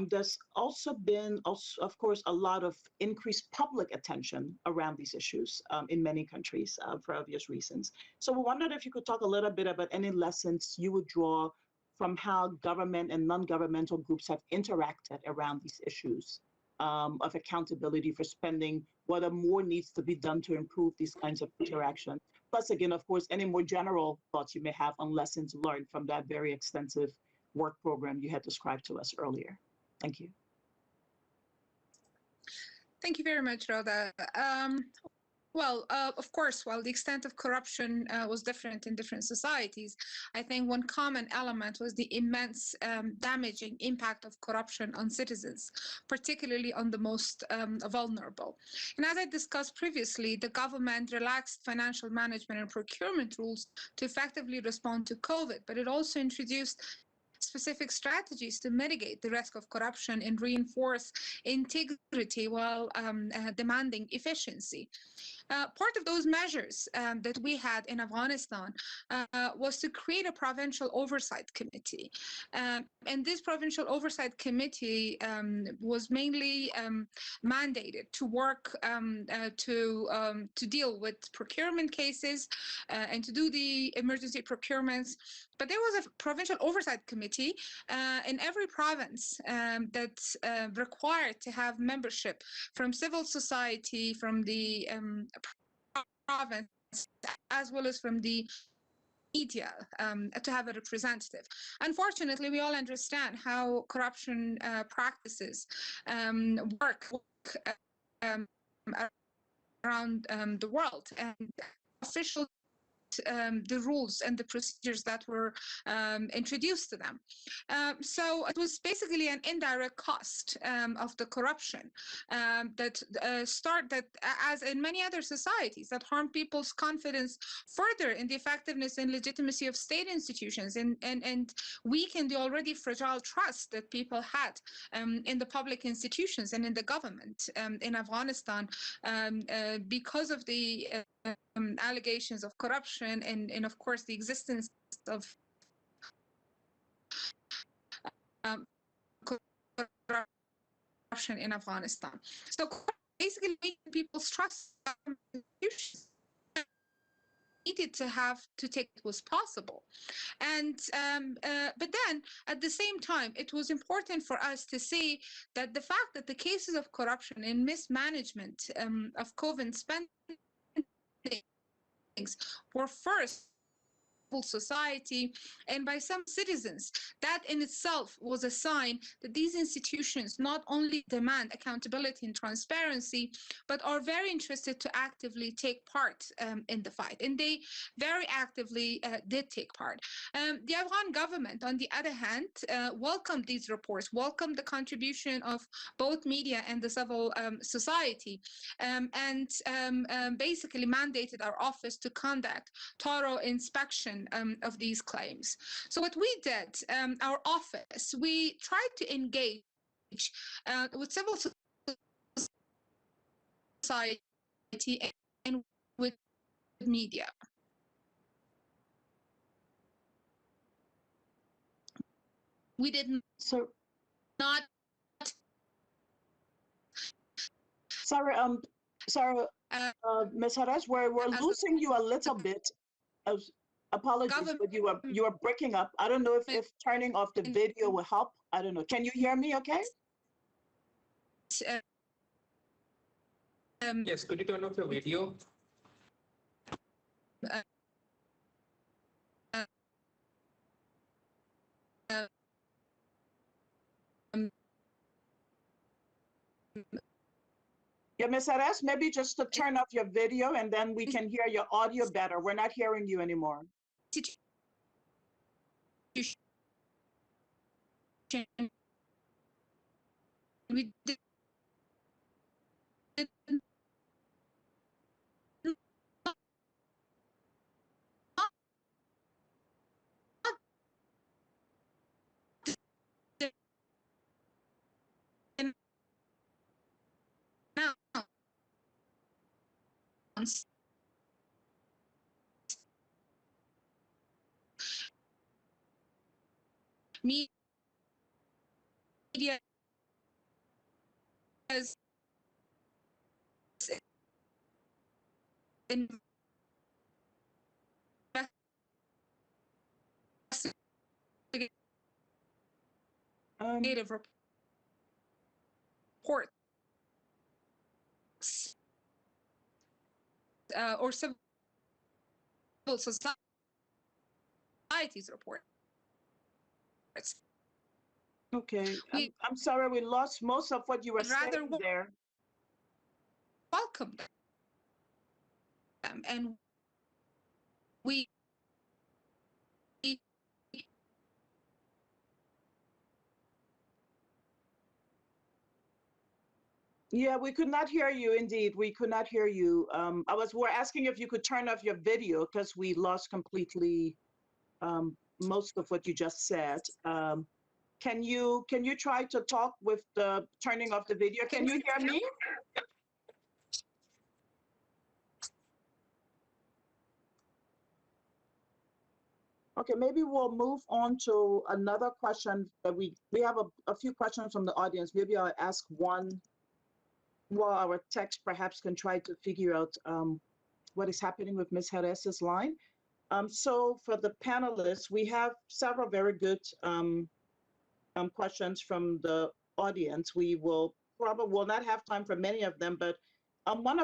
There's also been, of course, a lot of increased public attention around these issues in many countries for obvious reasons. So we wondered if you could talk a little bit about any lessons you would draw from how government and non-governmental groups have interacted around these issues of accountability for spending, whether more needs to be done to improve these kinds of interaction. Plus, again, of course, any more general thoughts you may have on lessons learned from that very extensive work program you had described to us earlier. Thank you. Thank you very much, Rhoda. Of course, while the extent of corruption was different in different societies, I think one common element was the immense damaging impact of corruption on citizens, particularly on the most vulnerable. And as I discussed previously, the government relaxed financial management and procurement rules to effectively respond to COVID, but it also introduced specific strategies to mitigate the risk of corruption and reinforce integrity while demanding efficiency. Part of those measures that we had in Afghanistan was to create a provincial oversight committee. And this provincial oversight committee was mainly mandated to work to deal with procurement cases and to do the emergency procurements. But there was a provincial oversight committee in every province that's required to have membership from civil society, from the province, as well as from the media to have a representative. Unfortunately, we all understand how corruption practices work around the world, and officials the rules and the procedures that were introduced to them. So it was basically an indirect cost of the corruption that as in many other societies, that harm people's confidence further in the effectiveness and legitimacy of state institutions and weaken the already fragile trust that people had in the public institutions and in the government in Afghanistan because of the allegations of corruption and of course the existence of corruption in Afghanistan. So basically making people's trust in institutions needed to have to take it was possible. And but then at the same time, it was important for us to see that the fact that the cases of corruption and mismanagement of COVID spending were first society and by some citizens, that in itself was a sign that these institutions not only demand accountability and transparency, but are very interested to actively take part in the fight. And they very actively did take part. The Afghan government, on the other hand, welcomed these reports, welcomed the contribution of both media and the civil society, and basically mandated our office to conduct thorough inspection of these claims. So what we did, our office, we tried to engage with civil society and with media. We did not. Sorry, Ms. Haraj, we're losing you a little bit. Apologies, but you are breaking up. I don't know if turning off the video will help. I don't know. Can you hear me okay? Yes, could you turn off your video? Yeah, Ms. Haraj, maybe just to turn off your video and then we can hear your audio better. We're not hearing you anymore. We did media has investigative reports or civil society's reports. Okay, I'm sorry, we lost most of what you were saying there. Welcome them, and we Yeah, we could not hear you. Indeed, we could not hear you. We're asking if you could turn off your video because we lost completely most of what you just said. Can you try to talk with the turning off the video? Can you hear me? Okay, maybe we'll move on to another question that we have a few questions from the audience. Maybe I'll ask one while our text perhaps can try to figure out what is happening with Ms. Jerez's line. So for the panelists, we have several very good questions from the audience. We will not have time for many of them, but one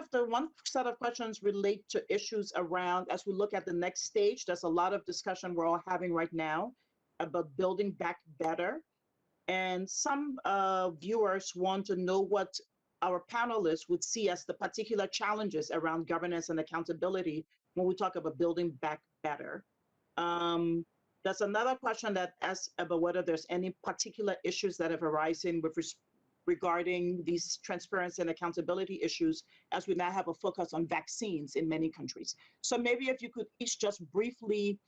set of questions relate to issues around, as we look at the next stage, there's a lot of discussion we're all having right now about building back better. And some viewers want to know what our panelists would see as the particular challenges around governance and accountability when we talk about building back better. There's another question that asks about whether there's any particular issues that have arisen regarding these transparency and accountability issues, as we now have a focus on vaccines in many countries. So maybe if you could each just briefly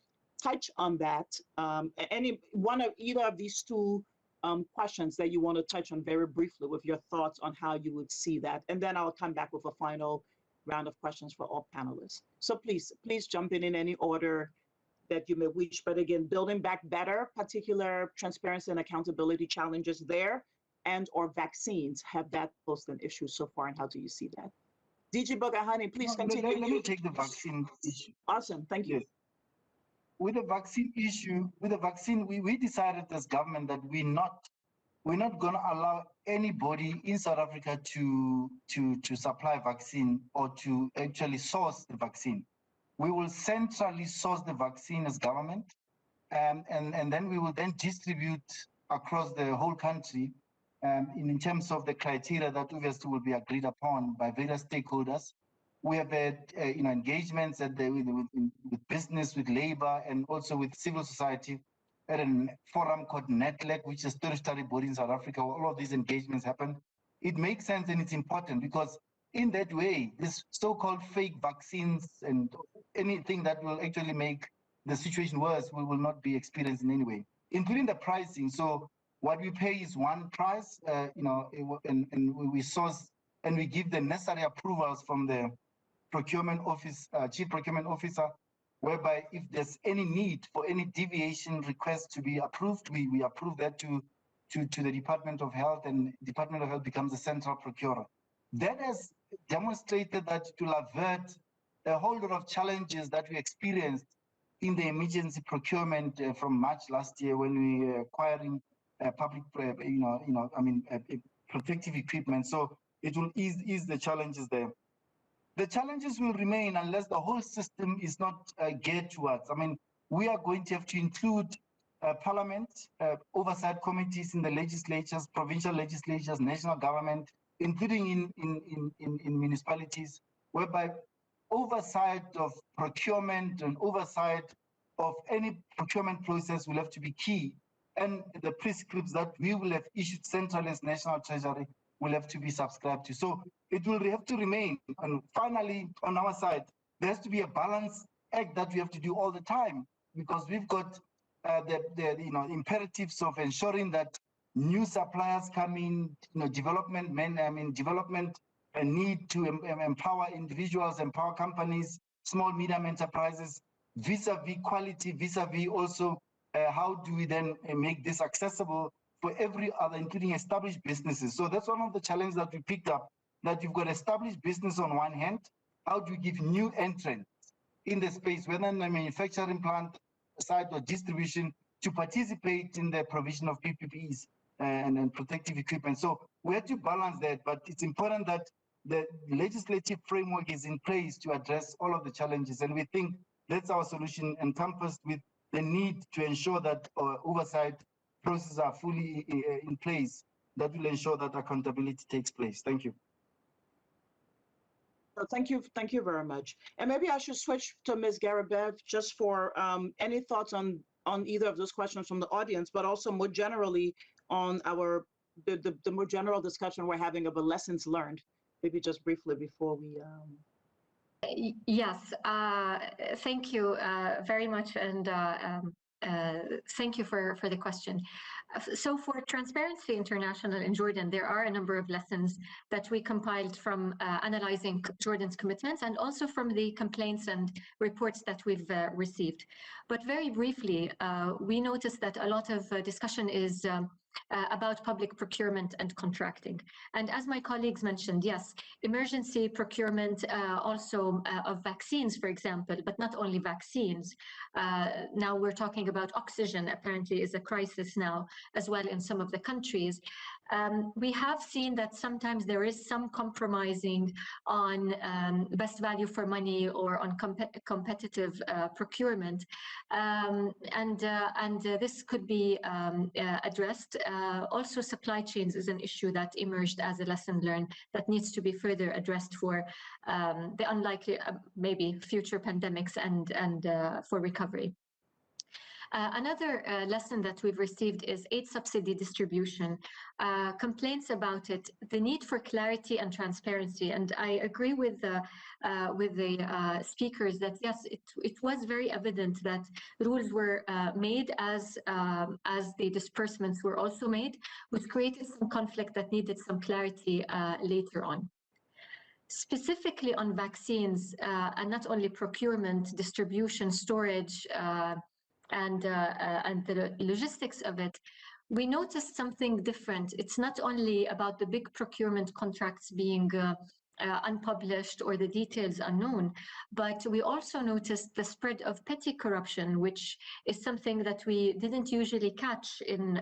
touch on that, either of these two questions that you want to touch on very briefly with your thoughts on how you would see that. And then I'll come back with a final round of questions for all panelists. So please jump in any order that you may wish. But again, building back better, particular transparency and accountability challenges there, and or vaccines have that posed an issue so far, and how do you see that? DG Bogahani, please No, continue. let me take the vaccine issue. Awesome, thank you. Yes. With the vaccine issue, we decided as government that we're not going to allow anybody in South Africa to supply vaccine or to actually source the vaccine. We will centrally source the vaccine as government, and then we will then distribute across the whole country in terms of the criteria that obviously will be agreed upon by various stakeholders. We have had engagements with business, with labor, and also with civil society at a forum called NETLEC, which is a statutory body in South Africa, where all of these engagements happen. It makes sense and it's important because in that way, this so-called fake vaccines and anything that will actually make the situation worse, we will not be experienced in any way, including the pricing. So what we pay is one price, and we source and we give the necessary approvals from the procurement office, chief procurement officer, whereby if there's any need for any deviation request to be approved, we approve that to the Department of Health, and Department of Health becomes the central procurer. That has demonstrated that it will avert a whole lot of challenges that we experienced in the emergency procurement from March last year when we were acquiring public, protective equipment. So it will ease the challenges there. The challenges will remain unless the whole system is not geared towards. I mean, we are going to have to include parliament, oversight committees in the legislatures, provincial legislatures, national government, including in municipalities, whereby oversight of procurement and oversight of any procurement process will have to be key. And the prescripts that we will have issued centrally as National Treasury will have to be subscribed to. So it will have to remain. And finally, on our side, there has to be a balance act that we have to do all the time, because we've got the imperatives of ensuring that new suppliers come in, development and need to empower individuals, empower companies, small, medium enterprises, vis-a-vis quality, vis-a-vis also how do we then make this accessible for every other, including established businesses. So that's one of the challenges that we picked up, that you've got established business on one hand. How do you give new entrants in the space, whether in a manufacturing plant side or distribution, to participate in the provision of PPPs and protective equipment? So we have to balance that, but it's important that the legislative framework is in place to address all of the challenges. And we think that's our solution, encompassed with the need to ensure that oversight processes are fully in place that will ensure that accountability takes place. Thank you. Thank you very much. And maybe I should switch to Ms. Garabev just for any thoughts on either of those questions from the audience, but also more generally on the more general discussion we're having about lessons learned. Maybe just briefly before we. Yes, thank you very much, and thank you for the question. So for Transparency International in Jordan, there are a number of lessons that we compiled from analyzing Jordan's commitments and also from the complaints and reports that we've received. But very briefly, we noticed that a lot of discussion is about public procurement and contracting. And as my colleagues mentioned, yes, emergency procurement also of vaccines, for example, but not only vaccines. Now we're talking about oxygen, apparently is a crisis now as well in some of the countries. We have seen that sometimes there is some compromising on best value for money or on competitive procurement. And this could be addressed. Also, supply chains is an issue that emerged as a lesson learned that needs to be further addressed for the unlikely, maybe future pandemics and for recovery. Another lesson that we've received is aid subsidy distribution, complaints about it, the need for clarity and transparency. And I agree with the speakers that yes, it was very evident that rules were made as the disbursements were also made, which created some conflict that needed some clarity later on. Specifically on vaccines, and not only procurement, distribution, storage, and the logistics of it, we noticed something different. It's not only about the big procurement contracts being unpublished or the details unknown, but we also noticed the spread of petty corruption, which is something that we didn't usually catch in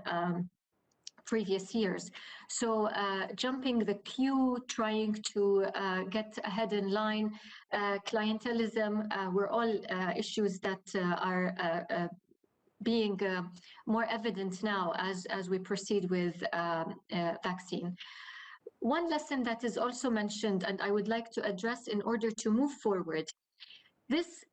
previous years. So jumping the queue, trying to get ahead in line, clientelism were all issues that are being more evident now as we proceed with vaccine. One lesson that is also mentioned, and I would like to address in order to move forward, this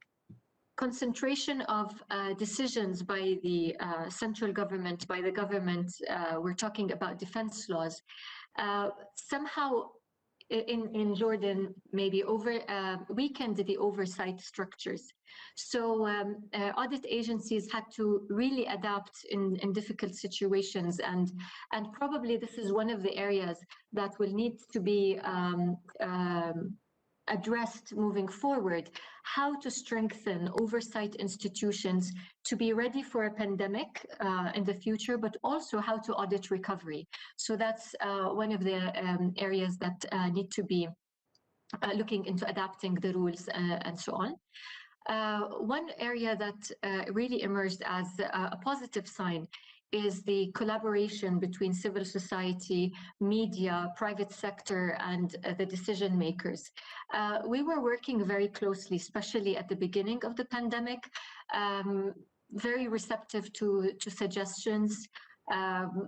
concentration of decisions by the central government, by the government, we're talking about defense laws, somehow in Jordan maybe weakened the oversight structures. So audit agencies had to really adapt in difficult situations, and probably this is one of the areas that will need to be addressed moving forward, how to strengthen oversight institutions to be ready for a pandemic in the future, but also how to audit recovery. So that's one of the areas that need to be looking into adapting the rules and so on. One area that really emerged as a positive sign is the collaboration between civil society, media, private sector, and the decision makers. We were working very closely, especially at the beginning of the pandemic, very receptive to suggestions,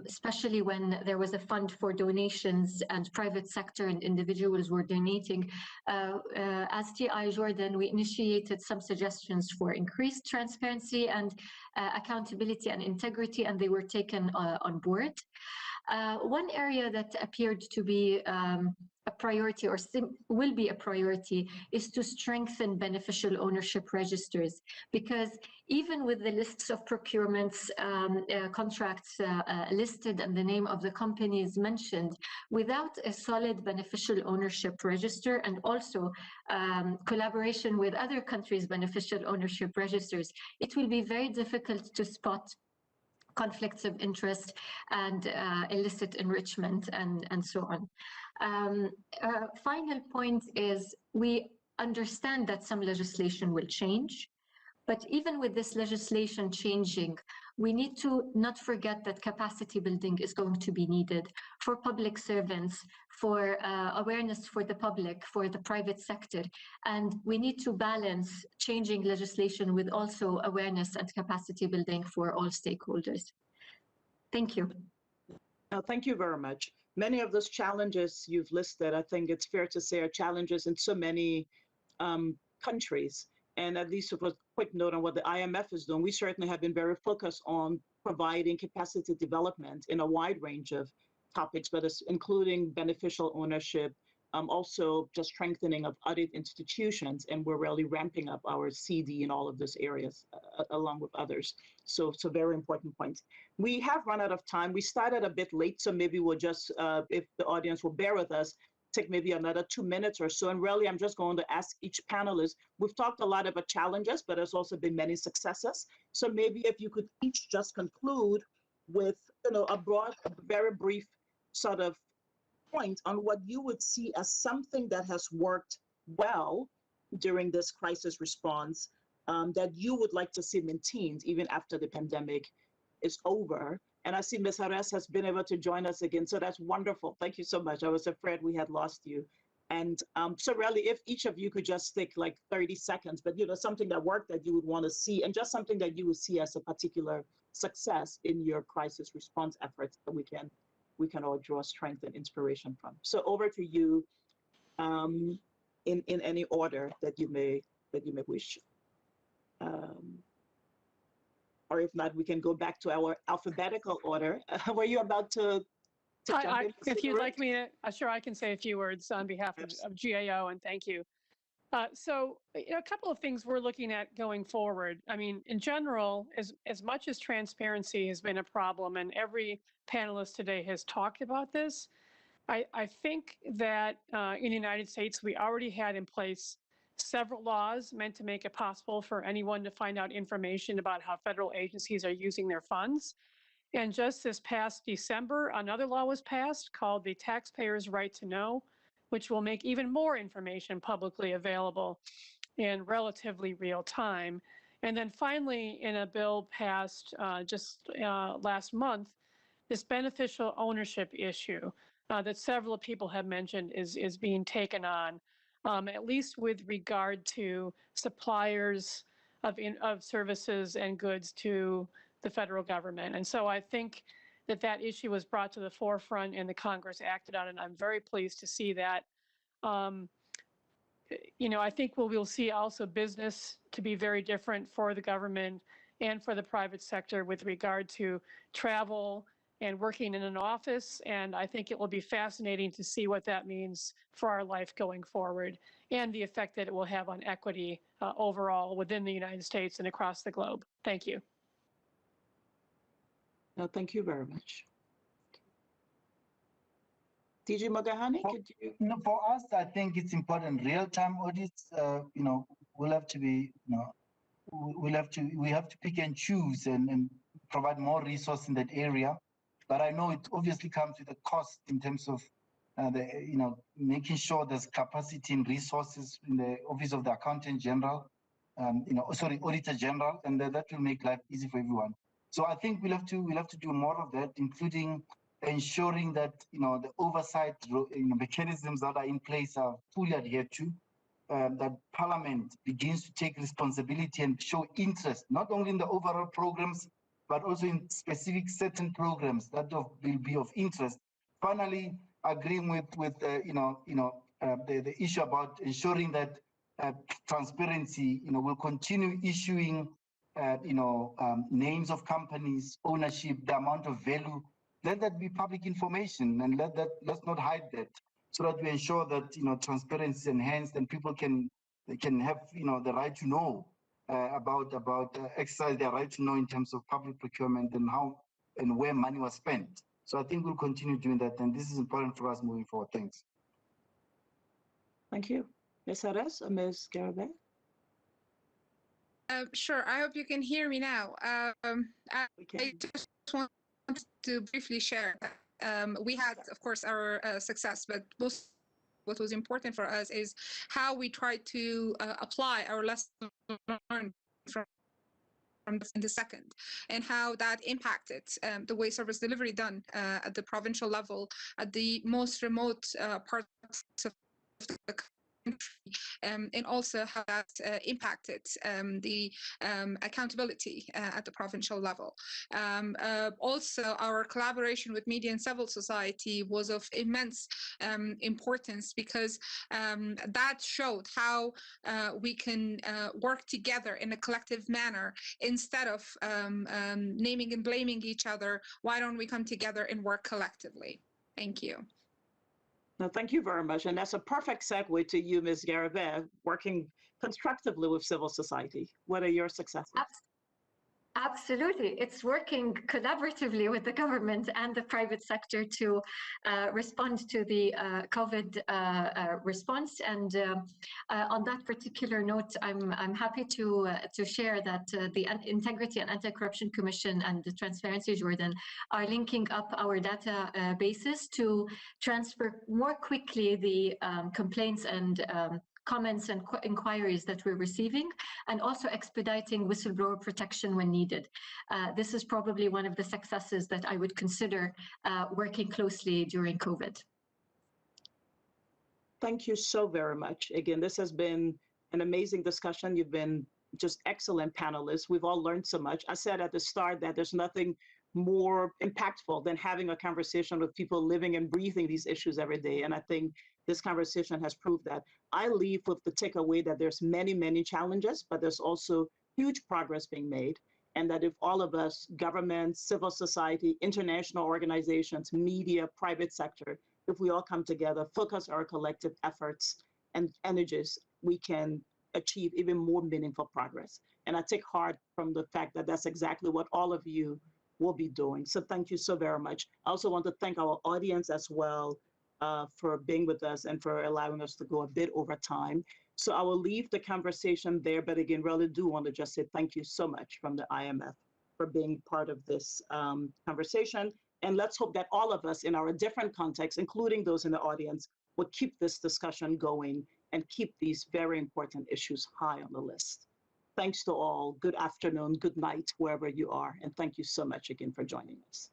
especially when there was a fund for donations and private sector and individuals were donating. As TI Jordan, we initiated some suggestions for increased transparency and accountability and integrity, and they were taken on board. One area that appeared to be a priority or will be a priority is to strengthen beneficial ownership registers, because even with the lists of procurements, contracts listed and the name of the companies mentioned, without a solid beneficial ownership register and also collaboration with other countries' beneficial ownership registers, it will be very difficult to spot conflicts of interest and illicit enrichment and so on. Final point is we understand that some legislation will change, but even with this legislation changing, we need to not forget that capacity building is going to be needed for public servants, for awareness for the public, for the private sector. And we need to balance changing legislation with also awareness and capacity building for all stakeholders. Thank you. Thank you very much. Many of those challenges you've listed, I think it's fair to say, are challenges in so many countries. And at least with a quick note on what the IMF is doing, we certainly have been very focused on providing capacity development in a wide range of topics, but it's including beneficial ownership, also just strengthening of audit institutions, and we're really ramping up our CD in all of those areas, along with others. So very important points. We have run out of time. We started a bit late, so maybe we'll just, if the audience will bear with us, take maybe another 2 minutes or so. And really, I'm just going to ask each panelist, we've talked a lot about challenges, but there's also been many successes. So maybe if you could each just conclude with, a broad, very brief sort of point on what you would see as something that has worked well during this crisis response that you would like to see maintained even after the pandemic is over. And I see Ms. Harris has been able to join us again, so that's wonderful. Thank you so much. I was afraid we had lost you. And so really, if each of you could just stick like 30 seconds, but something that worked that you would want to see, and just something that you would see as a particular success in your crisis response efforts that we can all draw strength and inspiration from. So over to you, in any order that you may wish. Or if not, we can go back to our alphabetical order. Were you about to jump in? If you'd like me to, sure, I can say a few words on behalf of GAO, and thank you. So a couple of things we're looking at going forward. I mean, in general, as much as transparency has been a problem, and every panelist today has talked about this, I think that in the United States, we already had in place several laws meant to make it possible for anyone to find out information about how federal agencies are using their funds. And just this past December, another law was passed called the Taxpayers' Right to Know, which will make even more information publicly available in relatively real time. And then finally, in a bill passed just last month, this beneficial ownership issue that several people have mentioned is being taken on, at least with regard to suppliers of services and goods to the federal government. And so I think that that issue was brought to the forefront and the Congress acted on it. And I'm very pleased to see that. You know, I think we'll see also business to be very different for the government and for the private sector with regard to travel and working in an office. And I think it will be fascinating to see what that means for our life going forward and the effect that it will have on equity overall within the United States and across the globe. Thank you. No, thank you very much. DG Mogahani, Well, could you? No, for us, I think it's important. Real-time audits, you know, will have to be, you know, we have to pick and choose and provide more resource in that area. But I know it obviously comes with a cost in terms of you know, making sure there's capacity and resources in the Office of the Accountant General, you know, sorry, Auditor General, and that will make life easy for everyone. So I think we'll have to do more of that, including ensuring that, you know, the oversight, you know, mechanisms that are in place are fully adhered to. That Parliament begins to take responsibility and show interest, not only in the overall programs, but also in specific certain programs that will be of interest. Finally, agreeing with the issue about ensuring that transparency, you know, will continue issuing, names of companies, ownership, the amount of value. Let that be public information, and let's not hide that, so that we ensure that, you know, transparency is enhanced and people can have, you know, the right to know about exercise their right to know in terms of public procurement and how and where money was spent. So I think we'll continue doing that, and this is important for us moving forward. Thanks. Thank you. Ms. Harris or Ms. Garabay? Sure. I hope you can hear me now. I just want to briefly share. We had, of course, our success, but what was important for us is how we tried to apply our lessons learned from in the second, and how that impacted the way service delivery done at the provincial level, at the most remote parts of the country, and also how that impacted the accountability at the provincial level. Also, our collaboration with media and civil society was of immense importance, because that showed how we can work together in a collective manner instead of naming and blaming each other. Why don't we come together and work collectively? Thank you. No, thank you very much. And that's a perfect segue to you, Ms. Garabay, working constructively with civil society. What are your successes? Absolutely. It's working collaboratively with the government and the private sector to respond to the COVID response. And on that particular note, I'm happy to share that the Integrity and Anti-Corruption Commission and the Transparency Jordan are linking up our databases to transfer more quickly the complaints and comments and inquiries that we're receiving, and also expediting whistleblower protection when needed. This is probably one of the successes that I would consider working closely during COVID. Thank you so very much. Again, this has been an amazing discussion. You've been just excellent panelists. We've all learned so much. I said at the start that there's nothing more impactful than having a conversation with people living and breathing these issues every day. And I think this conversation has proved that. I leave with the takeaway that there's many, many challenges, but there's also huge progress being made. And that if all of us, government, civil society, international organizations, media, private sector, if we all come together, focus our collective efforts and energies, we can achieve even more meaningful progress. And I take heart from the fact that that's exactly what all of you will be doing. So thank you so very much. I also want to thank our audience as well for being with us and for allowing us to go a bit over time. So I will leave the conversation there, but again, really do want to just say thank you so much from the IMF. for being part of this conversation. And let's hope that all of us in our different contexts, including those in the audience, will keep this discussion going and keep these very important issues high on the list. Thanks to all. Good afternoon, good night, wherever you are. And thank you so much again for joining us.